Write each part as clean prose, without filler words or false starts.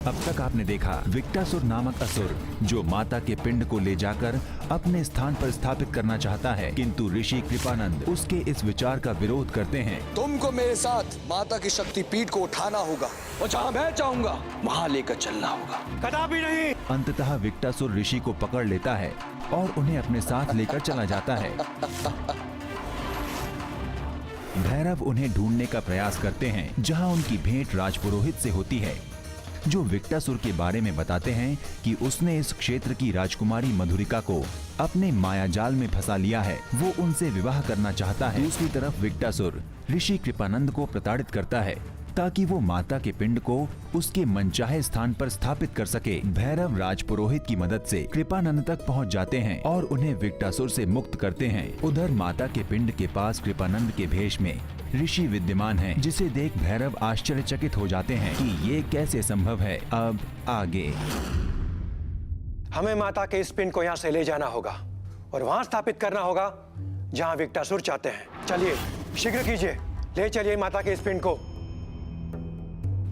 अब तक आपने देखा विक्टासुर नामक असुर जो माता के पिंड को ले जाकर अपने स्थान पर स्थापित करना चाहता है, किंतु ऋषि कृपानंद उसके इस विचार का विरोध करते हैं। तुमको मेरे साथ माता की शक्ति पीठ को उठाना होगा और जहाँ मैं चाहूंगा वहाँ लेकर चलना होगा। कदापि नहीं। अंततः विक्टासुर ऋषि को पकड़ लेता है और उन्हें अपने साथ लेकर चला जाता है। भैरव उन्हें ढूंढने का प्रयास करते हैं, जहां उनकी भेंट राजपुरोहित से होती है, जो विक्टासुर के बारे में बताते हैं कि उसने इस क्षेत्र की राजकुमारी मधुरिका को अपने मायाजाल में फंसा लिया है। वो उनसे विवाह करना चाहता है। दूसरी तरफ विक्टासुर ऋषि कृपानंद को प्रताड़ित करता है ताकि वो माता के पिंड को उसके मनचाहे स्थान पर स्थापित कर सके। भैरव राजपुरोहित की मदद से कृपानंद तक पहुंच जाते हैं और उन्हें विक्टासुर से मुक्त करते हैं। उधर माता के पिंड के पास कृपानंद के भेष में ऋषि विद्यमान हैं, जिसे देख भैरव आश्चर्यचकित हो जाते हैं कि ये कैसे संभव है। अब आगे हमें माता के इस पिंड को यहाँ से ले जाना होगा और वहाँ स्थापित करना होगा जहाँ विक्टासुर चाहते हैं। चलिए शीघ्र कीजिए, ले चलिए माता के इस पिंड को।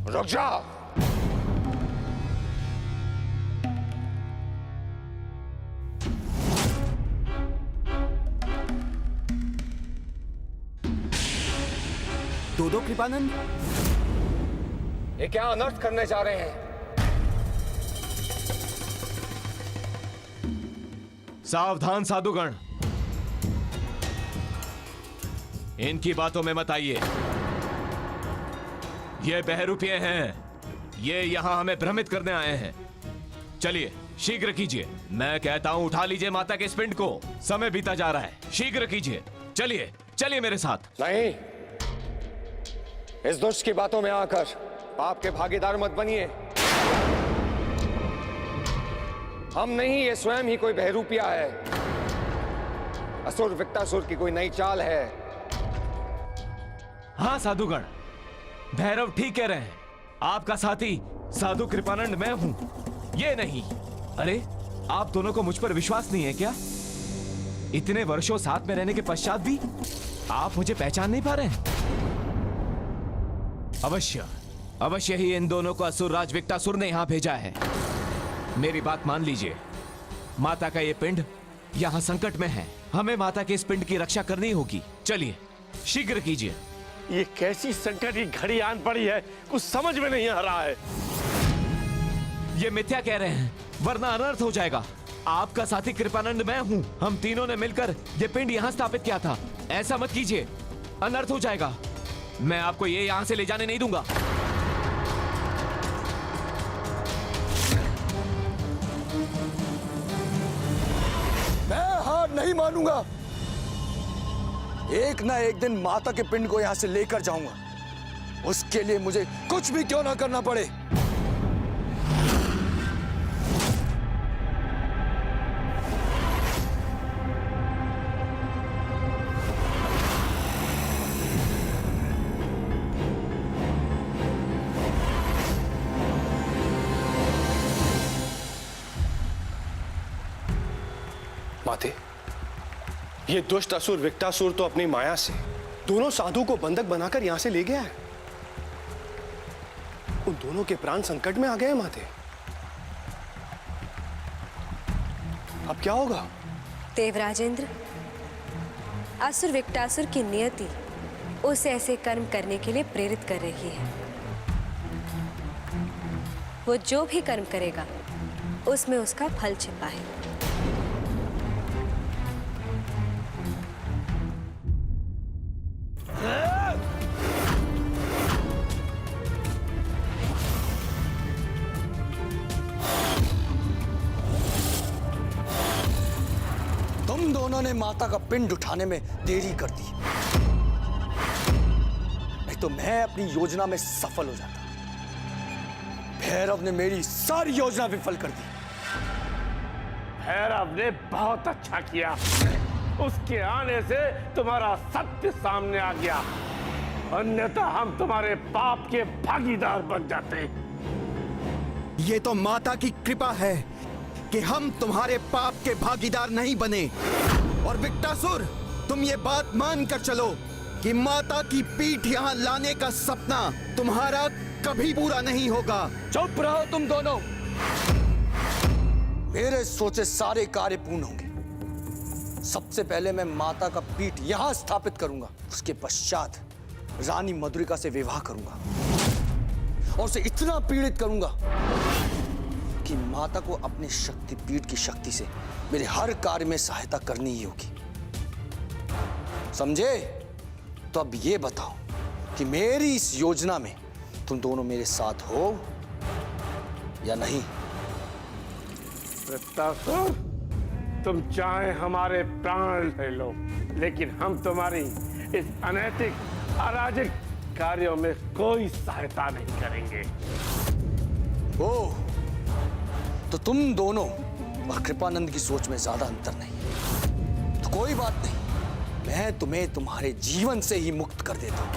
रुक जाओ। दो कृपानंद, ये क्या अनर्थ करने जा रहे हैं? सावधान साधुगण, इनकी बातों में मत आइए। ये बहरूपिये हैं, ये यहां हमें भ्रमित करने आए हैं। चलिए शीघ्र कीजिए, मैं कहता हूं उठा लीजिए माता के इस पिंड को, समय बीता जा रहा है। शीघ्र कीजिए, चलिए चलिए मेरे साथ। नहीं, इस दुष्ट की बातों में आकर पाप के भागीदार मत बनिए। हम नहीं, ये स्वयं ही कोई बहरूपिया है। असुर विक्टासुर की कोई नई चाल है। हाँ साधुगण, भैरव ठीक कह रहे हैं। आपका साथी साधु कृपानंद मैं हूं, ये नहीं। अरे आप दोनों को मुझ पर विश्वास नहीं है क्या? इतने वर्षों साथ में रहने के पश्चात भी आप मुझे पहचान नहीं पा रहे हैं? अवश्य अवश्य ही इन दोनों को असुरराज विक्टासुर ने यहां भेजा है। मेरी बात मान लीजिए, माता का ये पिंड यहां संकट में है। हमें माता के इस पिंड की रक्षा करनी होगी। चलिए शीघ्र कीजिए। ये कैसी संकट की घड़ी आन पड़ी है, कुछ समझ में नहीं आ रहा है। ये मिथ्या कह रहे हैं, वरना अनर्थ हो जाएगा। आपका साथी कृपानंद मैं हूं, हम तीनों ने मिलकर ये पिंड यहां स्थापित किया था। ऐसा मत कीजिए, अनर्थ हो जाएगा। मैं आपको ये यहां से ले जाने नहीं दूंगा। मैं हार नहीं मानूंगा। एक ना एक दिन माता के पिंड को यहां से लेकर जाऊंगा, उसके लिए मुझे कुछ भी क्यों ना करना पड़े। माते, ये दुष्ट असुर विक्टासुर तो अपनी माया से दोनों साधु को बंधक बनाकर यहां से ले गया है। उन दोनों के प्राण संकट में आ गए हैं माते। अब क्या होगा? देवराजेंद्र, असुर विक्टासुर की नियति उसे ऐसे कर्म करने के लिए प्रेरित कर रही है। वो जो भी कर्म करेगा उसमें उसका फल छिपा है। तुम दोनों ने माता का पिंड उठाने में देरी कर दी, नहीं तो मैं अपनी योजना में सफल हो जाता। भैरव ने मेरी सारी योजना विफल कर दी। भैरव ने बहुत अच्छा किया, उसके आने से तुम्हारा सत्य सामने आ गया, अन्यथा हम तुम्हारे पाप के भागीदार बन जाते। ये तो माता की कृपा है कि हम तुम्हारे पाप के भागीदार नहीं बने। और विक्टासुर, तुम ये बात मान कर चलो कि माता की पीठ यहाँ लाने का सपना तुम्हारा कभी पूरा नहीं होगा। चुप रहो तुम दोनों। मेरे सोचे सारे कार्य पूर्ण होंगे। सबसे पहले मैं माता का पीठ यहां स्थापित करूंगा, उसके पश्चात रानी मधुरिका से विवाह करूंगा और उसे इतना पीड़ित करूंगा कि माता को अपने शक्तिपीठ की शक्ति से मेरे हर कार्य में सहायता करनी ही होगी। समझे? तो अब ये बताओ कि मेरी इस योजना में तुम दोनों मेरे साथ हो या नहीं? वृत्तासुर, तुम चाहे हमारे प्राण ले लो, लेकिन हम तुम्हारी इस अनैतिक अराजक कार्यों में कोई सहायता नहीं करेंगे। ओह, तो तुम दोनों और कृपानंद की सोच में ज्यादा अंतर नहीं है। तो कोई बात नहीं, मैं तुम्हें तुम्हारे जीवन से ही मुक्त कर देता हूं।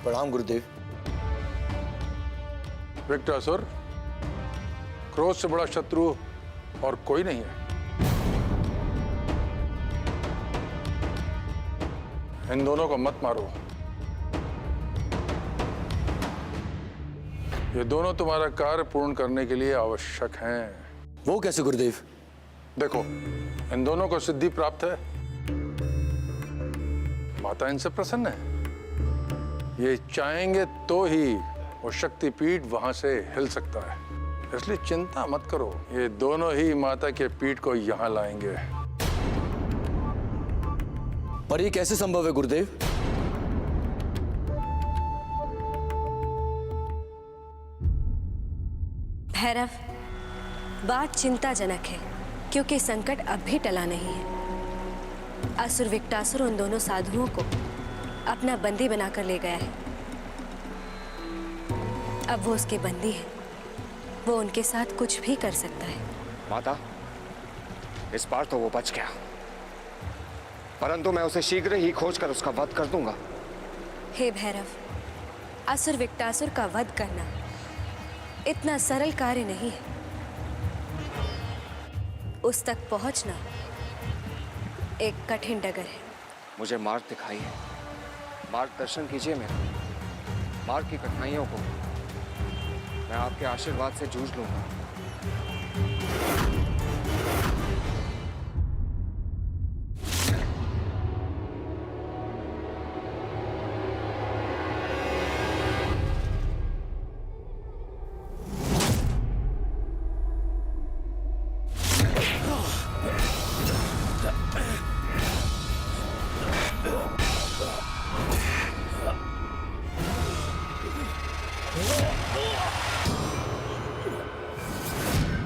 प्रणाम गुरुदेव। विक्टासुर, क्रोध से बड़ा शत्रु और कोई नहीं है। इन दोनों को मत मारो। ये दोनों तुम्हारा कार्य पूर्ण करने के लिए आवश्यक हैं। वो कैसे गुरुदेव? देखो, इन दोनों को सिद्धि प्राप्त है। माता इनसे प्रसन्न है। ये चाहेंगे तो ही वो शक्तिपीठ वहां से हिल सकता है। इसलिए चिंता मत करो, ये दोनों ही माता के पीठ को यहां लाएंगे। पर ये कैसे संभव है गुरुदेव? भैरव, बात चिंताजनक है क्योंकि संकट अब भी टला नहीं है। असुर विक्टासुर उन दोनों साधुओं को अपना बंदी बनाकर ले गया है। अब वो उसके बंदी है, वो उनके साथ कुछ भी कर सकता है। माता, इस बार तो वो बच गया, परंतु मैं उसे शीघ्र ही खोजकर उसका वध कर दूंगा। हे भैरव, असुर विक्टासुर का वध करना इतना सरल कार्य नहीं है। उस तक पहुंचना एक कठिन डगर है। मुझे मार्ग दिखाइए, मार्गदर्शन कीजिए मेरा। मार्ग की कठिनाइयों को मैं आपके आशीर्वाद से जूझ लूंगा।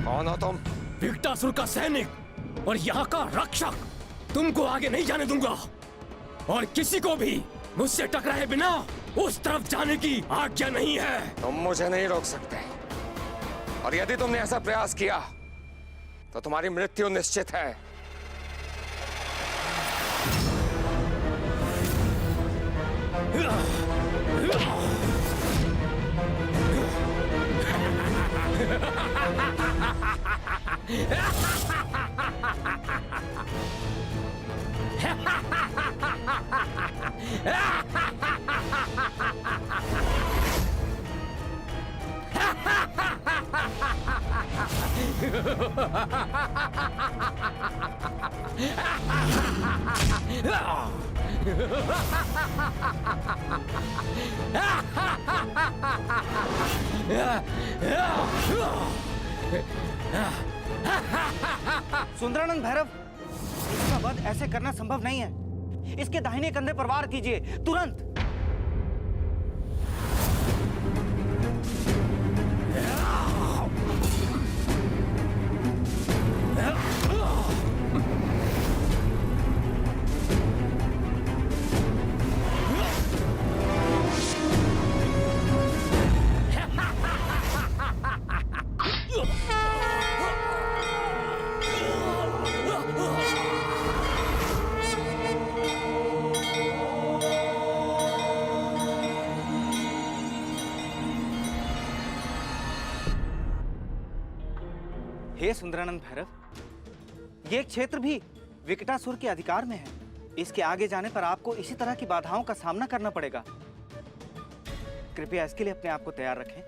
कौन हो तुम? विक्टासुर का सैनिक और यहाँ का रक्षक। तुमको आगे नहीं जाने दूंगा और किसी को भी मुझसे टकराए बिना उस तरफ जाने की आज्ञा नहीं है। तुम मुझे नहीं रोक सकते, और यदि तुमने ऐसा प्रयास किया तो तुम्हारी मृत्यु निश्चित है। सुंदरानंद भैरव, इसका वध ऐसे करना संभव नहीं है। इसके दाहिने कंधे पर वार कीजिए, तुरंत। हे सुंदरानंद भैरव, ये क्षेत्र भी विकटासुर के अधिकार में है। इसके आगे जाने पर आपको इसी तरह की बाधाओं का सामना करना पड़ेगा। कृपया इसके लिए अपने आप को तैयार रखें।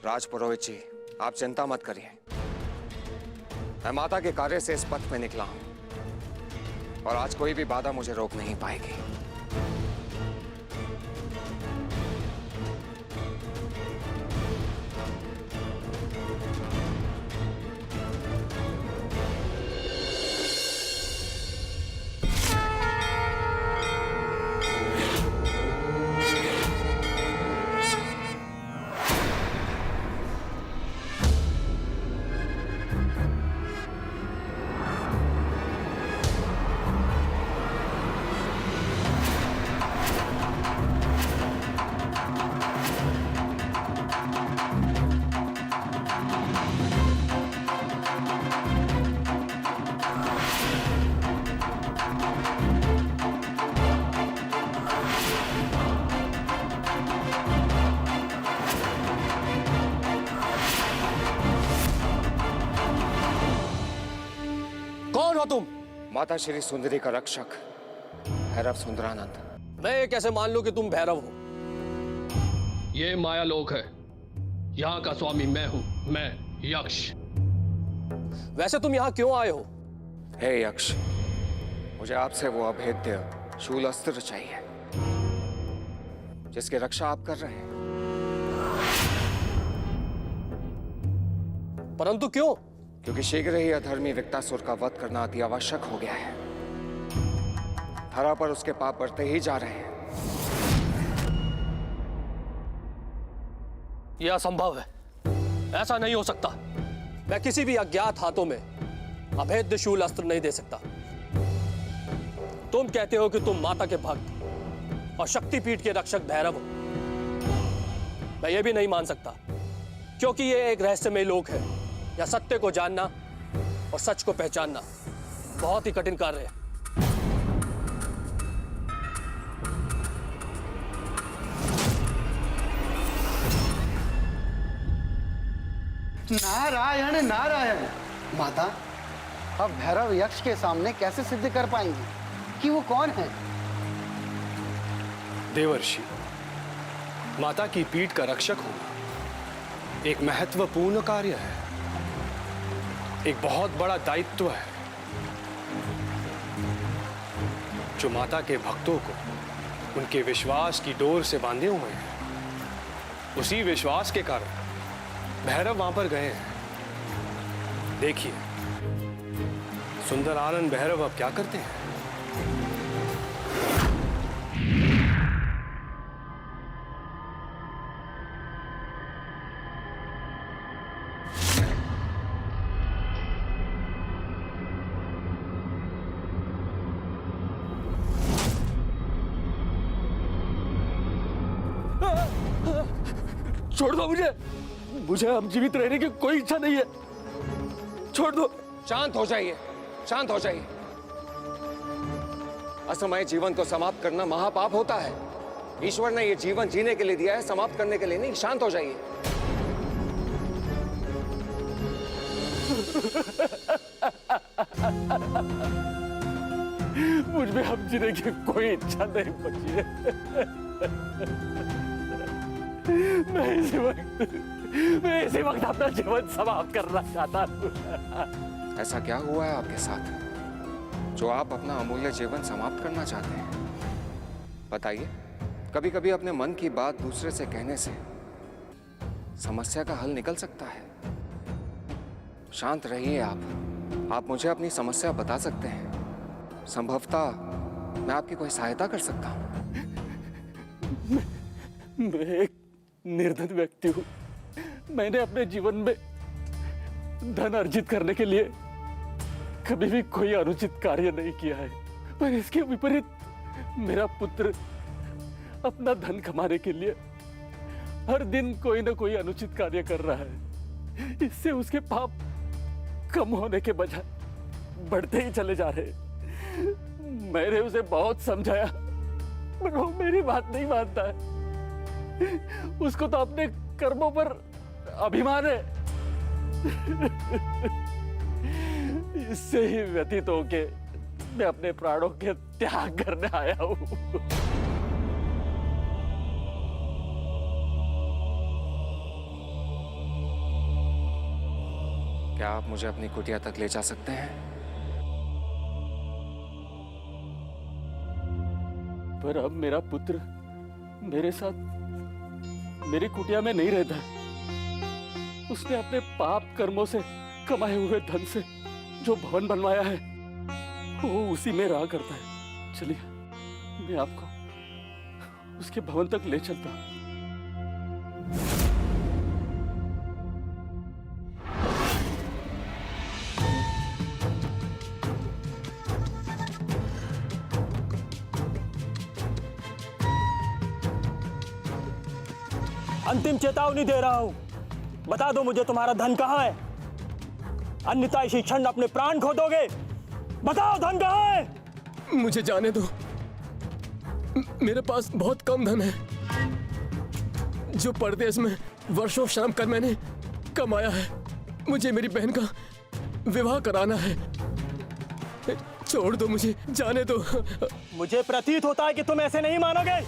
राजपुरोहित जी, आप चिंता मत करिए। मैं माता के कार्य से इस पथ पे निकला हूं और आज कोई भी बाधा मुझे रोक नहीं पाएगी। कौन हो तुम? माता श्री सुंदरी का रक्षक भैरव सुंदरानंद। मैं ये कैसे मान लूं कि तुम भैरव हो? ये मायालोक है। यहाँ का स्वामी मैं हूं, मैं यक्ष। वैसे तुम यहाँ क्यों आए हो? हे यक्ष, मुझे आपसे वो अभेद्य शूल अस्त्र चाहिए जिसकी रक्षा आप कर रहे हैं। परंतु क्यों? क्योंकि शीघ्र ही अधर्मी विकटासुर का वध करना अति आवश्यक हो गया है। धरा पर उसके पाप बढ़ते ही जा रहे हैं। यह असंभव है, ऐसा नहीं हो सकता। मैं किसी भी अज्ञात हाथों में अभेद्य शूल अस्त्र नहीं दे सकता। तुम कहते हो कि तुम माता के भक्त और शक्तिपीठ के रक्षक भैरव हो। मैं ये भी नहीं मान सकता, क्योंकि ये एक रहस्यमय लोक है। या सत्य को जानना और सच को पहचानना बहुत ही कठिन कार्य है। नारायण नारायण। माता, अब भैरव यक्ष के सामने कैसे सिद्ध कर पाएंगे कि वो कौन है? देवर्षि, माता की पीठ का रक्षक होना एक महत्वपूर्ण कार्य है, एक बहुत बड़ा दायित्व है जो माता के भक्तों को उनके विश्वास की डोर से बांधे हुए हैं। उसी विश्वास के कारण भैरव वहां पर गए हैं। देखिए, सुंदरानंद भैरव अब क्या करते हैं। छोड़ दो मुझे, मुझे अब जीवित रहने की कोई इच्छा नहीं है। छोड़ दो। शांत हो जाइए, शांत हो जाइए। असमय जीवन को समाप्त करना महापाप होता है। ईश्वर ने यह जीवन जीने के लिए दिया है, समाप्त करने के लिए नहीं। शांत हो जाइए। मुझ में अब जीने की कोई इच्छा नहीं बची है। मैं इसी वक्त अपना जीवन समाप्त करना चाहता हूँ। ऐसा क्या हुआ है आपके साथ जो आप अपना अमूल्य जीवन समाप्त करना चाहते हैं? बताइए। कभी कभी अपने मन की बात दूसरे से कहने से समस्या का हल निकल सकता है। शांत रहिए आप मुझे अपनी समस्या बता सकते हैं। संभवतः मैं आपकी कोई सहायता कर सकता हूँ। मैं एक निर्धन व्यक्ति हूँ। मैंने अपने जीवन में धन अर्जित करने के लिए कभी भी कोई अनुचित कार्य नहीं किया है, पर इसके विपरीत मेरा पुत्र अपना धन कमाने के लिए हर दिन कोई ना कोई अनुचित कार्य कर रहा है। इससे उसके पाप कम होने के बजाय बढ़ते ही चले जा रहे हैं। मैंने उसे बहुत समझाया, पर वो मेरी बात नहीं मानता है। उसको तो अपने कर्मों पर अभिमान है। इससे ही व्यतीत होके मैं अपने प्राणों के त्याग करने आया हूँ। क्या आप मुझे अपनी कुटिया तक ले जा सकते हैं? पर अब मेरा पुत्र मेरे साथ मेरी कुटिया में नहीं रहता है। उसने अपने पाप कर्मों से कमाए हुए धन से जो भवन बनवाया है वो उसी में रहा करता है। चलिए मैं आपको उसके भवन तक ले चलता हूं। अंतिम चेतावनी दे रहा हूं, बता दो मुझे तुम्हारा धन कहां है, अन्यथा इसी क्षण अपने प्राण खो दोगे। बताओ धन कहां है? मुझे जाने दो, मेरे पास बहुत कम धन है जो परदेश में वर्षों श्रम कर मैंने कमाया है। मुझे मेरी बहन का विवाह कराना है, छोड़ दो मुझे, जाने दो। मुझे प्रतीत होता है कि तुम ऐसे नहीं मानोगे।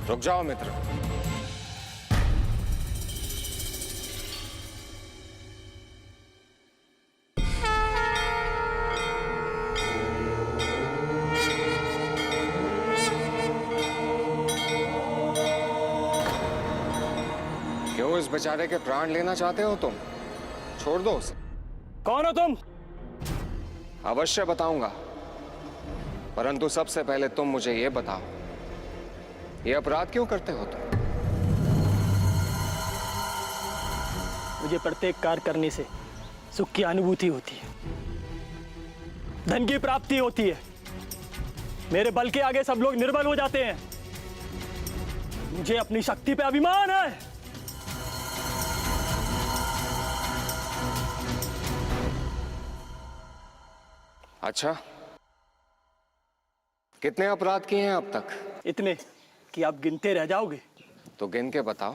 रुक जाओ मित्र। क्यों इस बेचारे के प्राण लेना चाहते हो तुम? छोड़ दो उसे। कौन हो तुम? अवश्य बताऊंगा, परंतु सबसे पहले तुम मुझे यह बताओ, ये अपराध क्यों करते हो तुम? मुझे प्रत्येक कार्य करने से सुख की अनुभूति होती है, धन की प्राप्ति होती है। मेरे बल के आगे सब लोग निर्बल हो जाते हैं। मुझे अपनी शक्ति पे अभिमान है। अच्छा, कितने अपराध किए हैं अब तक? इतने कि आप गिनते रह जाओगे। तो गिन के बताओ।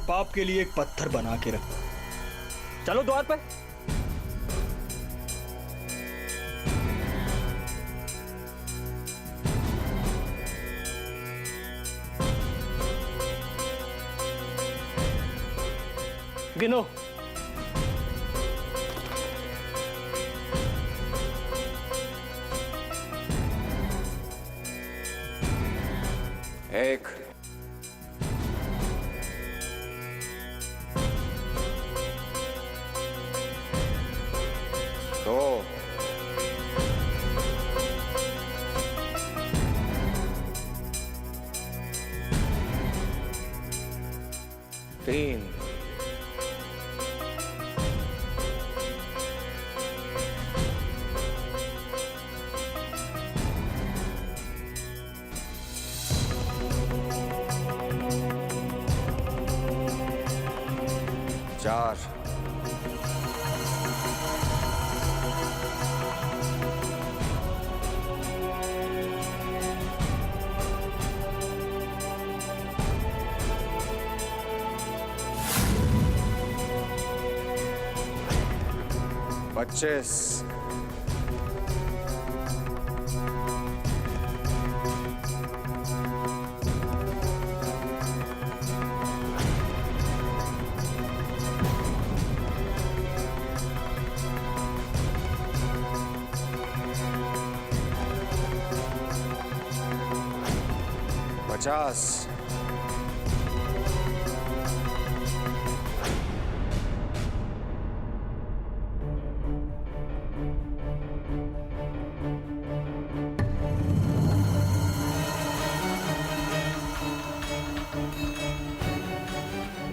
पाप के लिए एक पत्थर बना के रखो। चलो द्वार पर। गिनो। एक, दो, तीन, चार, पच्चीस, पचास,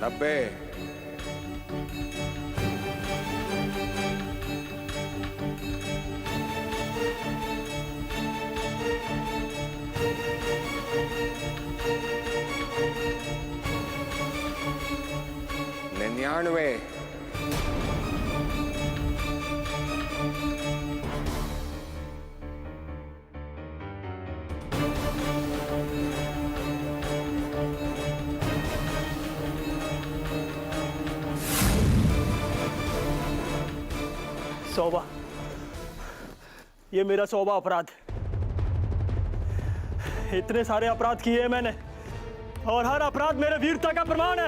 नब्बे, निन्यानवे, सौवा, ये मेरा 100वां अपराध है। इतने सारे अपराध किए हैं मैंने, और हर अपराध मेरे वीरता का प्रमाण है।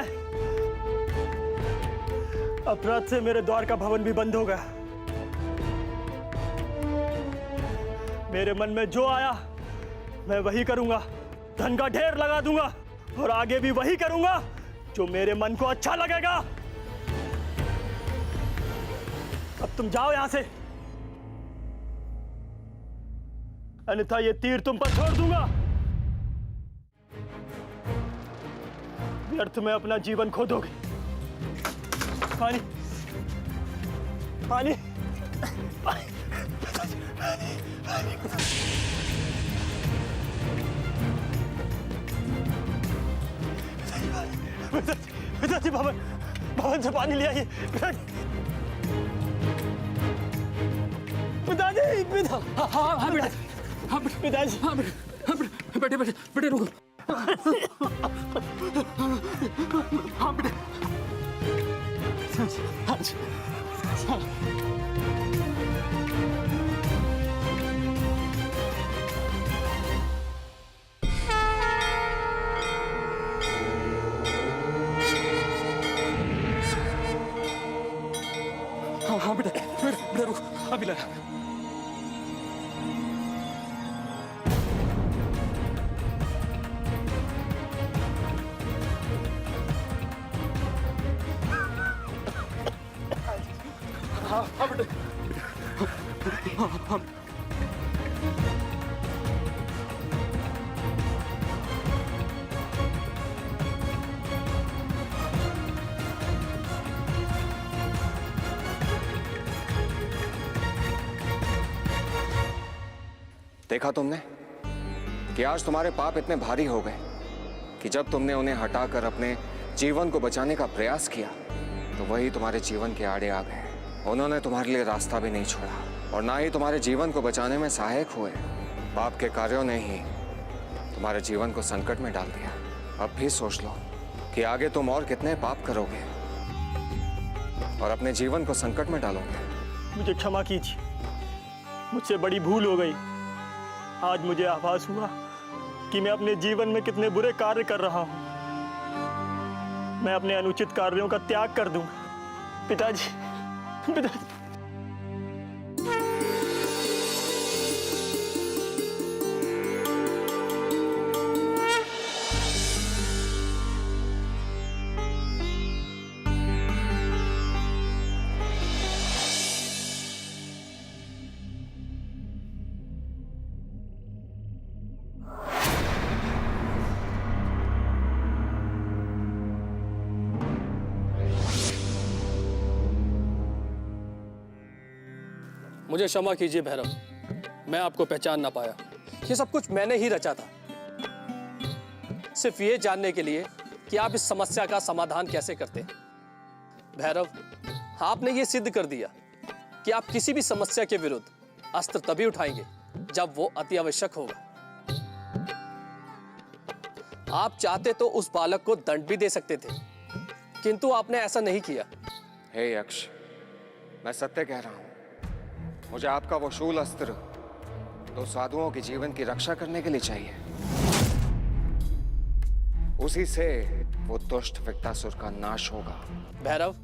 अपराध से मेरे द्वार का भवन भी बंद हो गया। मेरे मन में जो आया मैं वही करूंगा, धन का ढेर लगा दूंगा, और आगे भी वही करूंगा जो मेरे मन को अच्छा लगेगा। अब तुम जाओ यहां से, अन्यथा ये तीर तुम पर छोड़ दूंगा। व्यर्थ में अपना जीवन खो दोगे। पानी, पानी, पानी, पिताजी, भवन से पानी ले आइए। पिताजी, पिता, हाँ बेटा, हाँ पिताजी, हाँ बेटे, बेटे रुको। हाँ बेटे, हाँ। हाँ बेटा, बेटा रुक, अभी ला। हाँ बेटा, हाँ। देखा तुमने कि आज तुम्हारे पाप इतने भारी हो गए कि जब तुमने उन्हें हटाकर अपने जीवन को बचाने का प्रयास किया तो वही तुम्हारे जीवन के आड़े आ गए। उन्होंने तुम्हारे लिए रास्ता भी नहीं छोड़ा और ना ही तुम्हारे जीवन को बचाने में सहायक हुए। पाप के कार्यों ने ही तुम्हारे जीवन को संकट में डाल दिया। अब भी सोच लो कि आगे तुम और कितने पाप करोगे और अपने जीवन को संकट में डालोगे। मुझे क्षमा कीजिए, मुझसे बड़ी भूल हो गई। आज मुझे आभास हुआ कि मैं अपने जीवन में कितने बुरे कार्य कर रहा हूं। मैं अपने अनुचित कार्यों का त्याग कर दूंगा। पिताजी, पिताजी। मुझे क्षमा कीजिए भैरव, मैं आपको पहचान ना पाया। ये सब कुछ मैंने ही रचा था, सिर्फ ये जानने के लिए कि आप इस समस्या का समाधान कैसे करते हैं। भैरव, आपने ये सिद्ध कर दिया कि आप किसी भी समस्या के विरुद्ध अस्त्र तभी उठाएंगे जब वो अति आवश्यक होगा। आप चाहते तो उस बालक को दंड भी दे सकते थे, किंतु आपने ऐसा नहीं किया। हे यक्ष, मैं सत्य कह रहा हूं। मुझे आपका वो शूल अस्त्र दो साधुओं के जीवन की रक्षा करने के लिए चाहिए। उसी से वो दुष्ट विक्टासुर का नाश होगा। भैरव,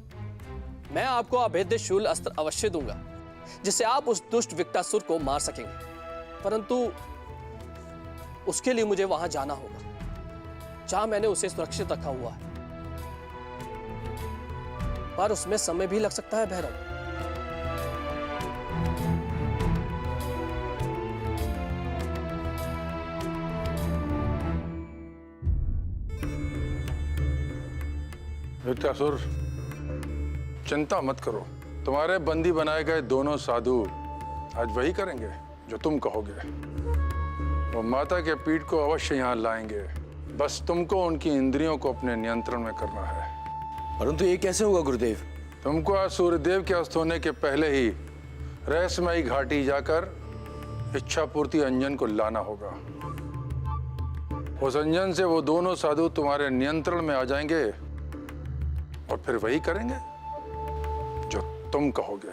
मैं आपको अभेद्य शूल अस्त्र अवश्य दूंगा जिससे आप उस दुष्ट विक्टासुर को मार सकेंगे, परंतु उसके लिए मुझे वहां जाना होगा जहां मैंने उसे सुरक्षित रखा हुआ है, पर उसमें समय भी लग सकता है। भैरव, विक्टासुर, चिंता मत करो। तुम्हारे बंदी बनाए गए दोनों साधु आज वही करेंगे जो तुम कहोगे। वो माता के पीठ को अवश्य यहाँ लाएंगे, बस तुमको उनकी इंद्रियों को अपने नियंत्रण में करना है। परंतु ये कैसे होगा गुरुदेव? तुमको आज सूर्यदेव के अस्त होने के पहले ही रहस्यमयी घाटी जाकर इच्छा पूर्ति अंजन को लाना होगा। उस अंजन से वो दोनों साधु तुम्हारे नियंत्रण में आ जाएंगे और फिर वही करेंगे जो तुम कहोगे।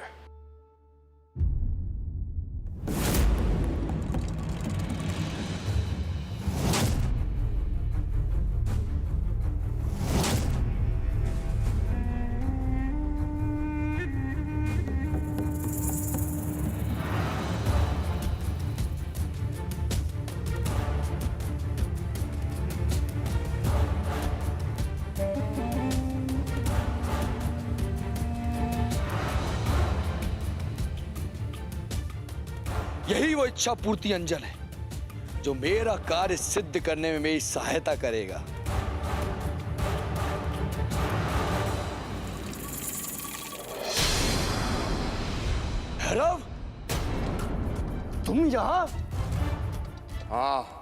यही वो इच्छा पूर्ति अंजन है जो मेरा कार्य सिद्ध करने में मेरी सहायता करेगा। भैरव, तुम यहां? हाँ,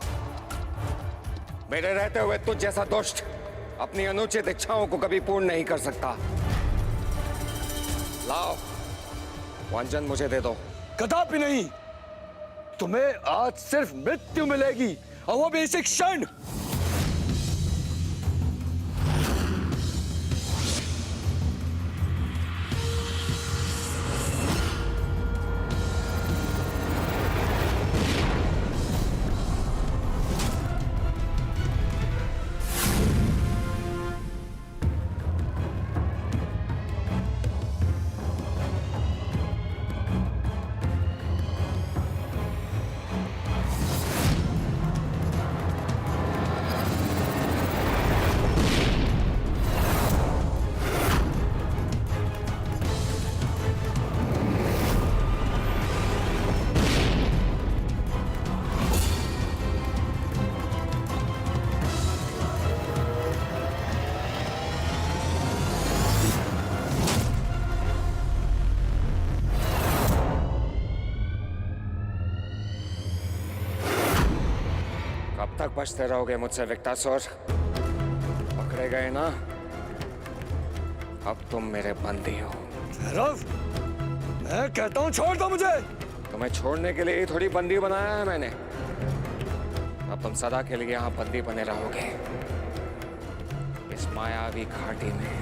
मेरे रहते हुए तुझ जैसा दुष्ट अपनी अनुचित इच्छाओं को कभी पूर्ण नहीं कर सकता। लाओ, अंजन मुझे दे दो। कदापि नहीं। तुम्हें आज सिर्फ मृत्यु मिलेगी, और वो भी इसी क्षण। कब तक बचते रहोगे मुझसे विक्टासुर? पकड़े गए ना? अब तुम मेरे बंदी हो। भैरव, मैं कहता हूं छोड़ दो मुझे। तुम्हें छोड़ने के लिए ही थोड़ी बंदी बनाया है मैंने। अब तुम सदा के लिए यहाँ बंदी बने रहोगे, इस मायावी घाटी में।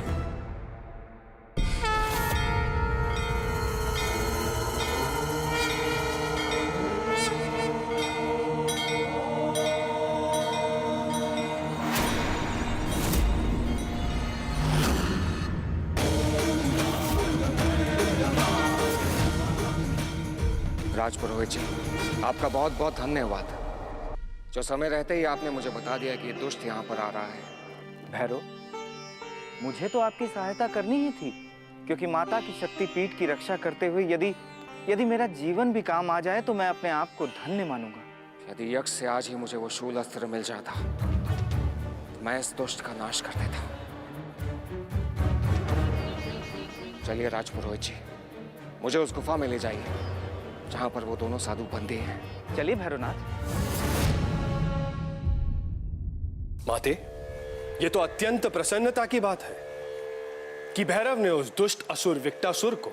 राजपुरोहित जी, आपका बहुत बहुत धन्यवाद। जो समय रहते ही आपने मुझे बता दिया कि ये दुष्ट यहाँ पर आ रहा है। भैरव, मुझे तो आपकी सहायता करनी ही थी, क्योंकि माता की शक्तिपीठ की रक्षा करते हुए यदि मेरा जीवन भी काम आ जाए तो मैं अपने आप को धन्य मानूंगा। यदि यक्ष से आज ही मुझे वो शूल अस्त्र मिल जाता तो मैं इस दुष्ट का नाश कर देता। चलिए राजपुरोहित जी, मुझे उस गुफा में ले जाइए जहां पर वो दोनों साधु बंदे हैं। चलिए भैरवनाथ। माते, ये तो अत्यंत प्रसन्नता की बात है कि भैरव ने उस दुष्ट असुर विक्टासुर को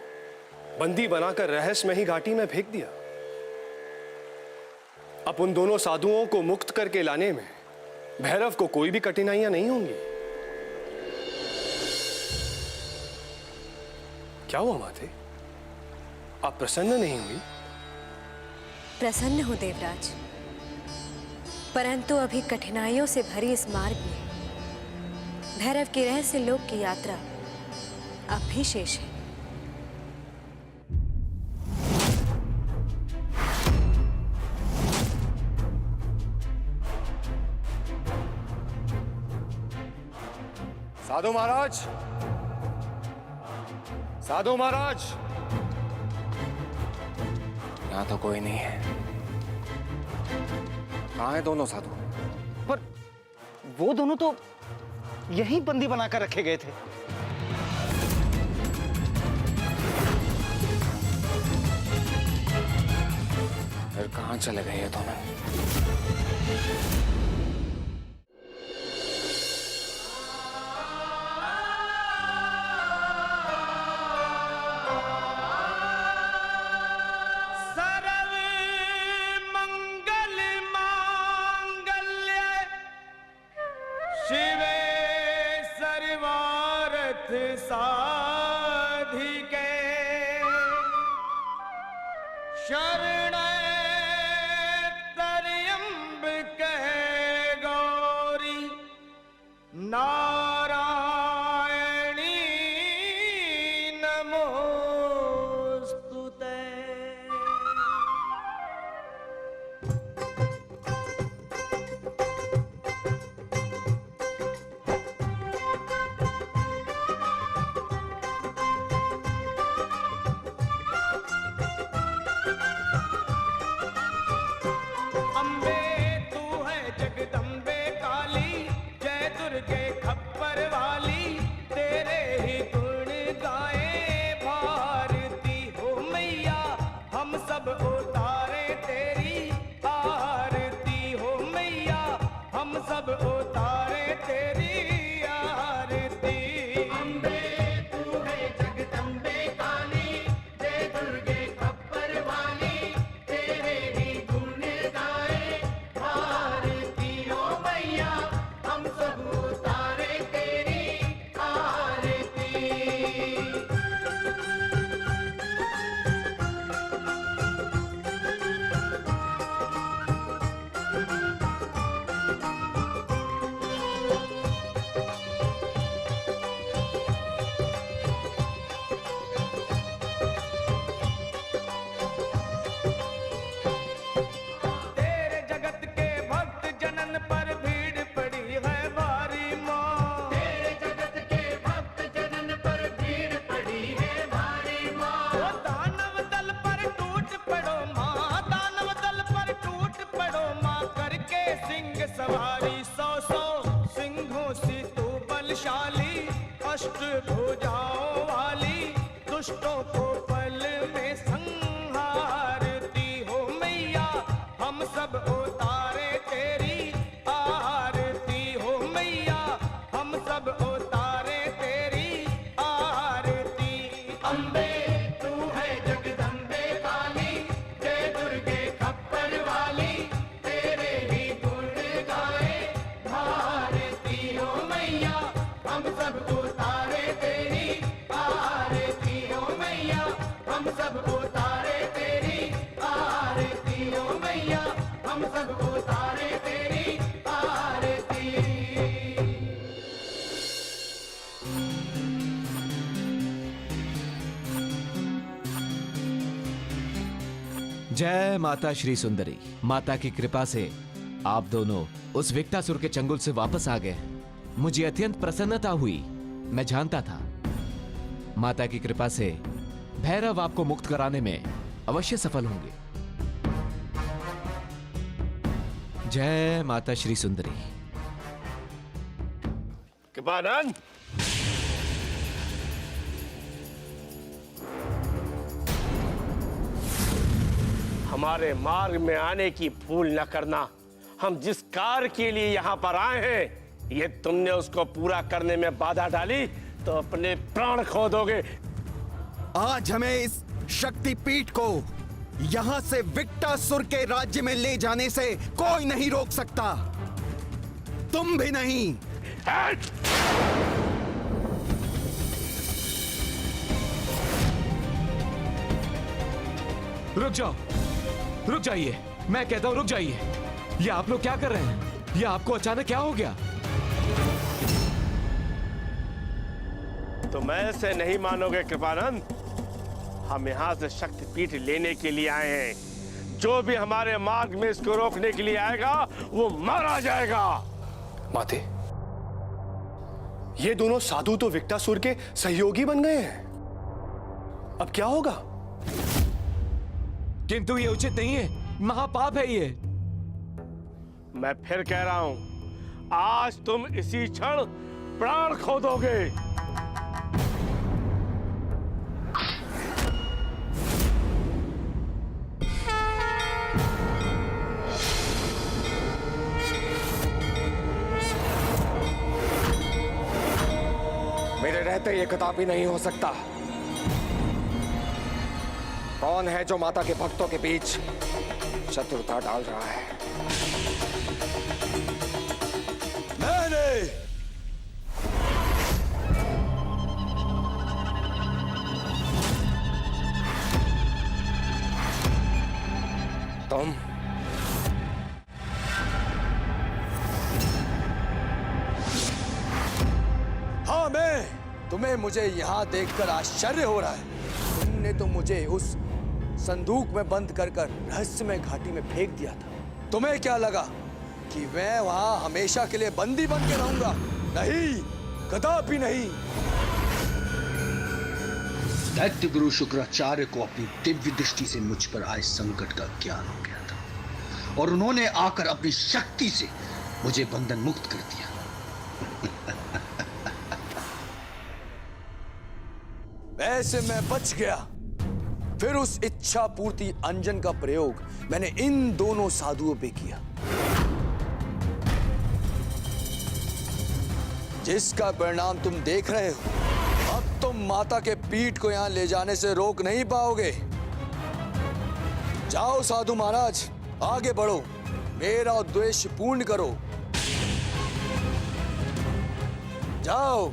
बंदी बनाकर रहस्यमयी घाटी में फेंक दिया। अब उन दोनों साधुओं को मुक्त करके लाने में भैरव को कोई भी कठिनाइयां नहीं होंगी। क्या हुआ माते, आप प्रसन्न नहीं हुई? प्रसन्न हूं देवराज, परंतु अभी कठिनाइयों से भरी इस मार्ग में भैरव के रहस्य लोक की यात्रा अब भी शेष है। साधु महाराज, साधु महाराज, यहाँ तो कोई नहीं है। कहाँ हैं दोनों साधु? पर वो दोनों तो यहीं बंदी बनाकर रखे गए थे। फिर कहाँ चले गए ये दोनों? उतारे तेरी आरती हो मैया, हम सब उतारे तेरी आरती। अम्बे तू है जगदम्बे काली, जय दुर्गे खप्पर वाली, तेरे ही गुण गाए भारती हो मैया, हम सब उतारे तेरी आरती। तेरे जगत के भक्त जनन पर भीड़ पड़ी है भारी माँ, तेरे जगत के भक्त जनन पर भीड़ पड़ी है भारी माँ। वो दानव दल पर टूट पड़ो माँ, दानव दल पर टूट पड़ो माँ, करके सिंह सवारी, सौ सौ सिंहों से तू बलशाली, अष्ट भुजाओं वाली, दुष्टों को पल में संहारती हो मैया, हम सब उतारे तेरी आरती हो मैया, हम सब उतारे तेरी आरती। अम्बे तू है जगदम्बे काली, जय दुर्गे खप्पर वाली, तेरे ही गुण गाए भारती हो मैया, हम सब उतारे तेरी आरती हो मैया, हम सब उतारे तेरी आरती हो मैया, हम सब उतारे तेरी आरती। जय माता श्री सुंदरी। माता की कृपा से आप दोनों उस विकटासुर के चंगुल से वापस आ गए। मुझे अत्यंत प्रसन्नता हुई। मैं जानता था माता की कृपा से भैरव आपको मुक्त कराने में अवश्य सफल होंगे। जय माता श्री सुंदरी। कृपानंद, हमारे मार्ग में आने की भूल न करना। हम जिस कार्य के लिए यहाँ पर आए हैं, ये तुमने उसको पूरा करने में बाधा डाली तो अपने प्राण खो दोगे। आज हमें इस शक्तिपीठ को यहाँ से विकटासुर के राज्य में ले जाने से कोई नहीं रोक सकता, तुम भी नहीं। रुक जाओ, रुक जाइए। मैं कहता हूं रुक जाइए। ये आप लोग क्या कर रहे हैं? ये आपको अचानक क्या हो गया? तुम ऐसे नहीं मानोगे कृपानंद, हम यहाँ से शक्तिपीठ लेने के लिए आए हैं। जो भी हमारे मार्ग में इसको रोकने के लिए आएगा वो मारा जाएगा। माते, ये दोनों साधु तो विकटासुर के सहयोगी बन गए हैं। अब क्या होगा? किंतु ये उचित नहीं है, महापाप है ये। मैं फिर कह रहा हूं, आज तुम इसी क्षण प्राण खो दोगे। मेरे रहते ये कदापि नहीं हो सकता। कौन है जो माता के भक्तों के बीच शत्रुता डाल रहा है? मैंने। तुम? हाँ मैं। तुम्हें मुझे यहाँ देखकर आश्चर्य हो रहा है। तुमने तो मुझे उस संदूक में बंद कर रहस्यमय घाटी में फेंक दिया था। तुम्हें क्या लगा कि मैं वहां हमेशा के लिए बंदी बन के रहूंगा? नहीं, कदापि नहीं। दैत्य गुरु शुक्राचार्य को अपनी दिव्य दृष्टि से मुझ पर आए संकट का ज्ञान हो गया था और उन्होंने आकर अपनी शक्ति से मुझे बंधन मुक्त कर दिया। वैसे मैं बच गया, फिर उस इच्छा पूर्ति अंजन का प्रयोग मैंने इन दोनों साधुओं पे किया, जिसका परिणाम तुम देख रहे हो। अब तुम माता के पीठ को यहां ले जाने से रोक नहीं पाओगे। जाओ साधु महाराज, आगे बढ़ो, मेरा उद्देश्य पूर्ण करो। जाओ।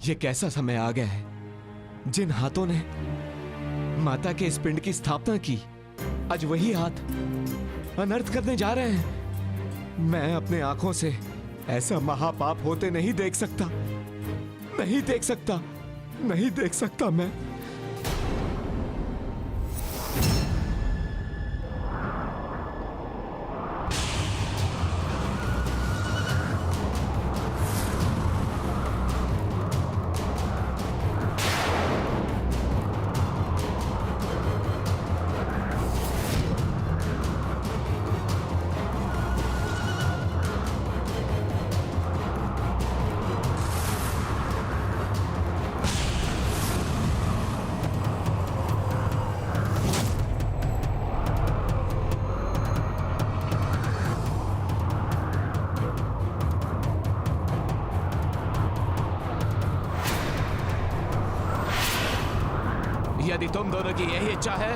ये कैसा समय आ गया है, जिन हाथों ने माता के इस पिंड की स्थापना की, आज वही हाथ अनर्थ करने जा रहे हैं। मैं अपने आंखों से ऐसा महापाप होते नहीं देख सकता, नहीं देख सकता, नहीं देख सकता मैं। यदि तुम दोनों की यही इच्छा है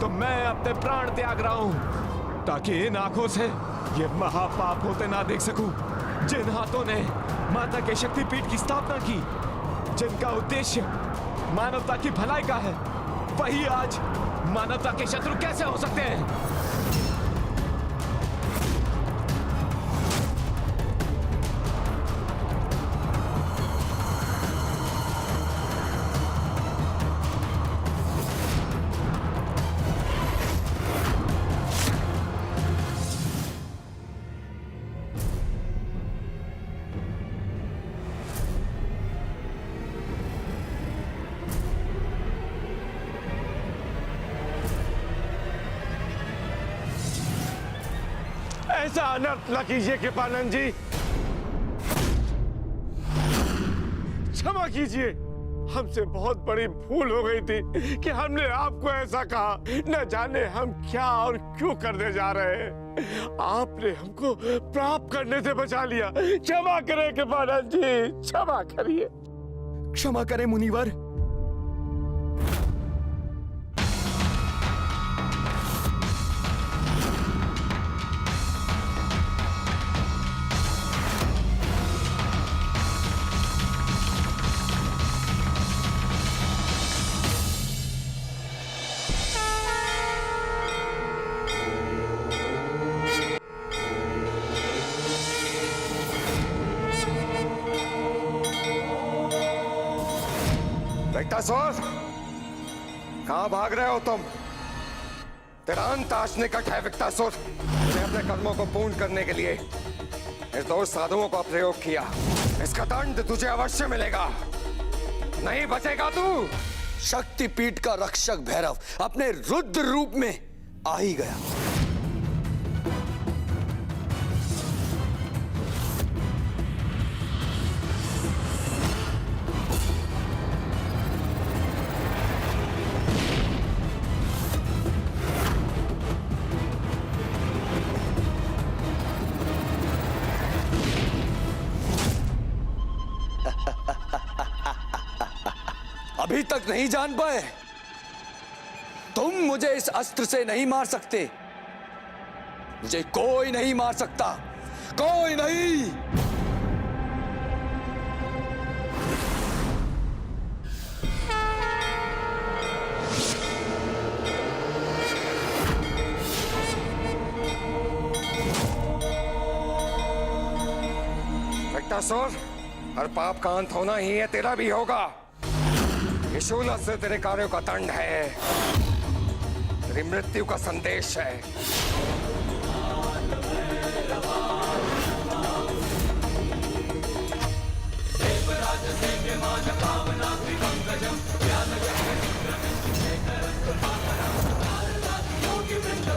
तो मैं अपने प्राण त्याग रहा हूं, ताकि इन आंखों से ये महापाप होते ना देख सकूं। जिन हाथों ने माता के शक्तिपीठ की स्थापना की, जिनका उद्देश्य मानवता की भलाई का है, वही आज मानवता के शत्रु कैसे हो सकते हैं? ऐसा अनर्थ न कीजिए कृपानंद जी, क्षमा कीजिए। हमसे बहुत बड़ी भूल हो गई थी कि हमने आपको ऐसा कहा। न जाने हम क्या और क्यों करने जा रहे हैं। आपने हमको प्राप्त करने से बचा लिया। क्षमा करें कृपानंद जी, क्षमा करिए। क्षमा करें मुनिवर। विक्टासुर, कहां भाग रहे हो तुम? तेरा अंत आज निकट है विक्टासुर। तूने अपने कर्मों को पूर्ण करने के लिए इस दो साधुओं का प्रयोग किया। इसका दंड तुझे अवश्य मिलेगा, नहीं बचेगा तू। शक्तिपीठ का रक्षक भैरव अपने रुद्र रूप में आ ही गया। अभी तक नहीं जान पाए? तुम मुझे इस अस्त्र से नहीं मार सकते। मुझे कोई नहीं मार सकता, कोई नहीं। विक्टासुर, हर पाप का अंत होना ही है, तेरा भी होगा। ये शूल से तेरे कार्यों का दंड है, तेरी मृत्यु का संदेश है। योगी वृंद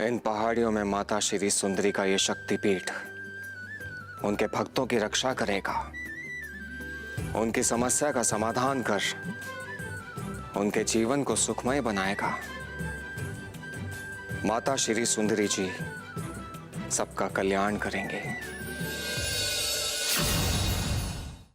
इन पहाड़ियों में माता श्री सुंदरी का ये शक्तिपीठ उनके भक्तों की रक्षा करेगा, उनकी समस्या का समाधान कर उनके जीवन को सुखमय बनाएगा। माता श्री सुंदरी जी सबका कल्याण करेंगे।